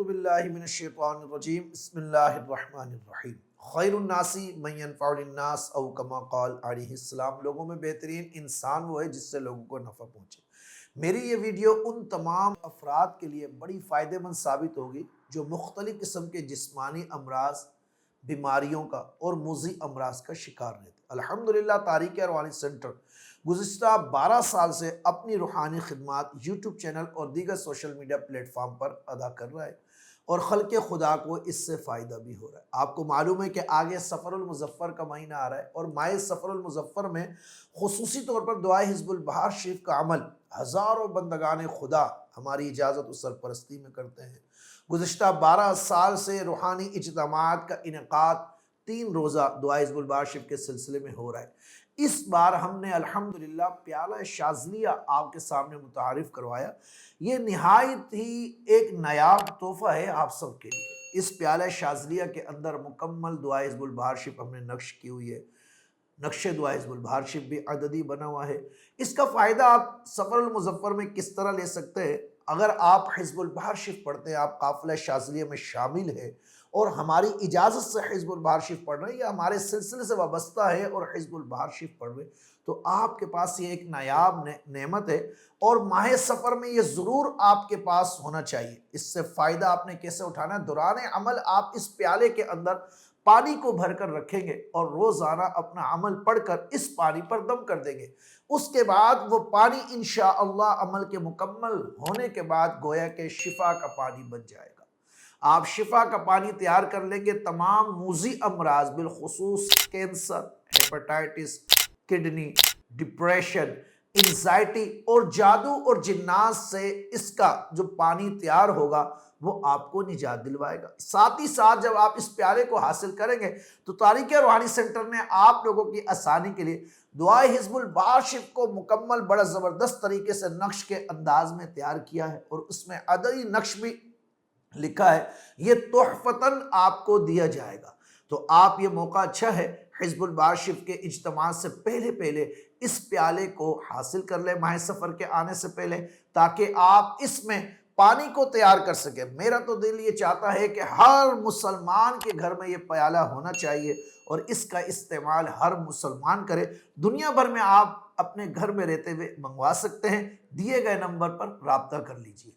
اعوذ باللہ من الشیطان الرجیم بسم اللہ الرحمن الرحیم خیر الناس من ينفع للناس او کما قال علیہ السلام، لوگوں میں بہترین انسان وہ ہے جس سے لوگوں کو نفع پہنچے۔ میری یہ ویڈیو ان تمام افراد کے لیے بڑی فائدہ مند ثابت ہوگی جو مختلف قسم کے جسمانی امراض، بیماریوں کا اور موذی امراض کا شکار رہتے۔ الحمدللہ تحریک روحانی سینٹر گزشتہ 12 سال سے اپنی روحانی خدمات یوٹیوب چینل اور دیگر سوشل میڈیا پلیٹ فارم پر ادا کر رہا ہے اور خلق خدا کو اس سے فائدہ بھی ہو رہا ہے۔ آپ کو معلوم ہے کہ آگے سفر المظفر کا مہینہ آ رہا ہے اور ماہ سفر المظفر میں خصوصی طور پر دعائے حزب البہار شریف کا عمل ہزاروں بندگان خدا ہماری اجازت و سرپرستی میں کرتے ہیں۔ گزشتہ 12 سال سے روحانی اجتماعات کا انعقاد 3 روزہ دعائے حزب البہار شریف کے سلسلے میں ہو رہا ہے۔ اس بار ہم نے الحمدللہ پیالہ شاذلیہ آپ کے سامنے متعارف کروایا۔ یہ نہایت ہی ایک نایاب تحفہ ہے آپ سب کے لیے۔ اس پیالہ شاذلیہ کے اندر مکمل دعائے حزب البہار شریف ہم نے نقش کی ہوئی ہے۔ نقش دعائے حزب البہار شریف بھی عددی بنا ہوا ہے۔ اس کا فائدہ آپ سفر المظفر میں کس طرح لے سکتے ہیں؟ اگر آپ حزب البہار شریف پڑھتے ہیں، آپ قافلہ شاذلیہ میں شامل ہیں اور ہماری اجازت سے حزب البہار شریف پڑھ رہے ہیں یا ہمارے سلسلے سے وابستہ ہے اور حزب البہار شریف پڑھ رہے ہیں، تو آپ کے پاس یہ ایک نایاب نعمت ہے اور ماہ سفر میں یہ ضرور آپ کے پاس ہونا چاہیے۔ اس سے فائدہ آپ نے کیسے اٹھانا ہے؟ دوران عمل آپ اس پیالے کے اندر پانی کو بھر کر رکھیں گے اور روزانہ اپنا عمل پڑھ کر اس پانی پر دم کر دیں گے۔ اس کے بعد وہ پانی انشاءاللہ عمل کے مکمل ہونے کے بعد گویا کہ شفا کا پانی بن جائے گا۔ آپ شفا کا پانی تیار کر لیں گے، تمام موذی امراض بالخصوص cancer, hepatitis, kidney, depression, anxiety اور جادو اور جنات سے اس کا جو پانی تیار ہوگا وہ آپ کو نجات دلوائے گا۔ ساتھ ہی ساتھ جب آپ اس پیالے کو حاصل کریں گے تو تحریک روحانی سینٹر نے آپ لوگوں کی آسانی کے لیے دعائے حزب البہار شریف کو مکمل بڑا زبردست طریقے سے نقش کے انداز میں تیار کیا ہے اور اس میں عددی نقش بھی لکھا ہے۔ یہ تحفتاً آپ کو دیا جائے گا۔ تو آپ یہ موقع اچھا ہے، حزب البہار شریف کے اجتماع سے پہلے اس پیالے کو حاصل کر لیں ماہ سفر کے آنے سے پہلے، تاکہ آپ اس میں پانی کو تیار کر سکیں۔ میرا تو دل یہ چاہتا ہے کہ ہر مسلمان کے گھر میں یہ پیالہ ہونا چاہیے اور اس کا استعمال ہر مسلمان کرے۔ دنیا بھر میں آپ اپنے گھر میں رہتے ہوئے منگوا سکتے ہیں۔ دیے گئے نمبر پر رابطہ کر لیجئے۔